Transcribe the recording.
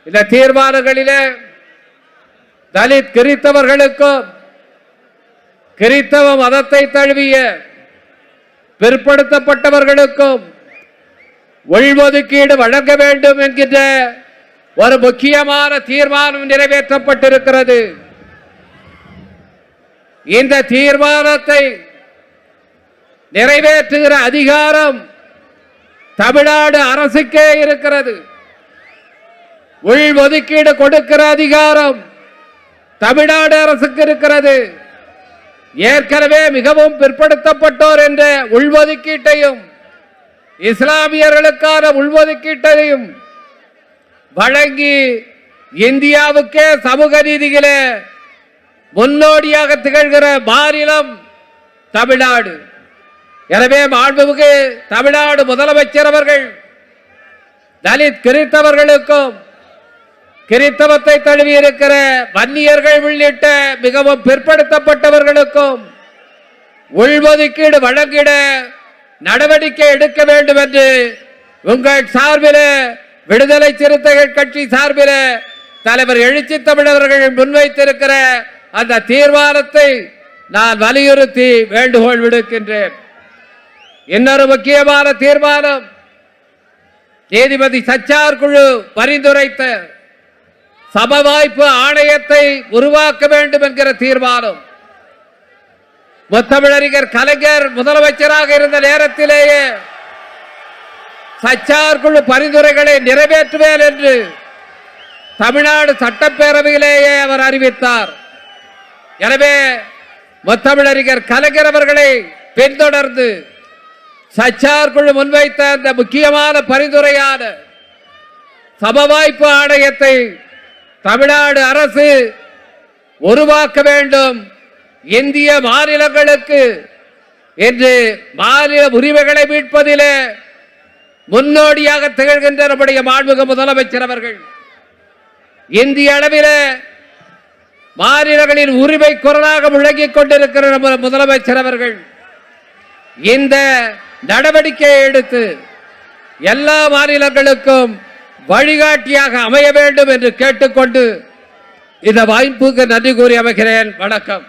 இந்த தீர்மானங்களிலே தலித் கிறித்தவர்களுக்கும் கிறித்தவ மதத்தை தழுவிய பிற்படுத்தப்பட்டவர்களுக்கும் உள்ஒதுக்கீடு வழங்க வேண்டும் என்கின்ற ஒரு முக்கியமான தீர்மானம் நிறைவேற்றப்பட்டிருக்கிறது. இந்த தீர்மானத்தை நிறைவேற்றுகிற அதிகாரம் தமிழ்நாடு அரசுக்கே இருக்கிறது. உள்ஒதுக்கீடு கொடுக்கிற அதிகாரம் தமிழ்நாடு அரசுக்கு இருக்கிறது. ஏற்கனவே மிகவும் பிற்படுத்தப்பட்டோர் என்ற உள்ஒதுக்கீட்டையும் இஸ்லாமியர்களுக்கான உள்ஒதுக்கீட்டையும் வழங்கி இந்தியாவுக்கே சமூக நீதியிலே முன்னோடியாக திகழ்கிற மாநிலம் தமிழ்நாடு. எனவே மாண்புமிகு தமிழ்நாடு முதலமைச்சர் அவர்கள் தலித் கிறித்தவர்களுக்கும் கிறித்தவத்தை தழுவி இருக்கிற வன்னியர்கள் உள்ளிட்ட மிகவும் பிற்படுத்தப்பட்டவர்களுக்கும் உள்ஒதுக்கீடு வழங்கிட நடவடிக்கை எடுக்க வேண்டும் என்று உங்கள் சார்பில் விடுதலை சிறுத்தைகள் கட்சி சார்பில் தலைவர் எழுச்சி தமிழர்கள் முன்வைத்திருக்கிற அந்த தீர்மானத்தை நான் வலியுறுத்தி வேண்டுகோள் விடுக்கின்றேன். இன்னொரு முக்கியமான தீர்மானம் நீதிபதி சச்சார் குழு பரிந்துரைத்த சமவாய்ப்பு ஆணையத்தை உருவாக்க வேண்டும் என்கிற தீர்மானம். முத்தமிழறிஞர் கலைஞர் முதலமைச்சராக இருந்த நேரத்திலேயே சச்சார் குழு பரிந்துரைகளை நிறைவேற்றுவேன் என்று தமிழ்நாடு சட்டப்பேரவையிலேயே அவர் அறிவித்தார். எனவே முத்தமிழறிஞர் கலைஞர் அவர்களை பின்தொடர்ந்து சச்சார் குழு முன்வைத்த அந்த முக்கியமான பரிந்துரையான சமவாய்ப்பு ஆணையத்தை தமிழ்நாடு அரசு உருவாக்க வேண்டும். இந்திய மாநிலங்களுக்கு என்று மாநில உரிமைகளை மீட்பதிலே முன்னோடியாக திகழ்கின்ற நம்முடைய மாண்புமிகு முதலமைச்சர் அவர்கள் இந்திய அளவிலே மாநிலங்களின் உரிமை குரலாக முழங்கிக் கொண்டிருக்கிற நம்ம முதலமைச்சர் அவர்கள் இந்த நடவடிக்கையை எடுத்து எல்லா மாநிலங்களுக்கும் வழிகாட்டியாக அமைய வேண்டும் என்று கேட்டுக்கொண்டு இந்த வாய்ப்புக்கு நன்றி கூறி அமைகிறேன். வணக்கம்.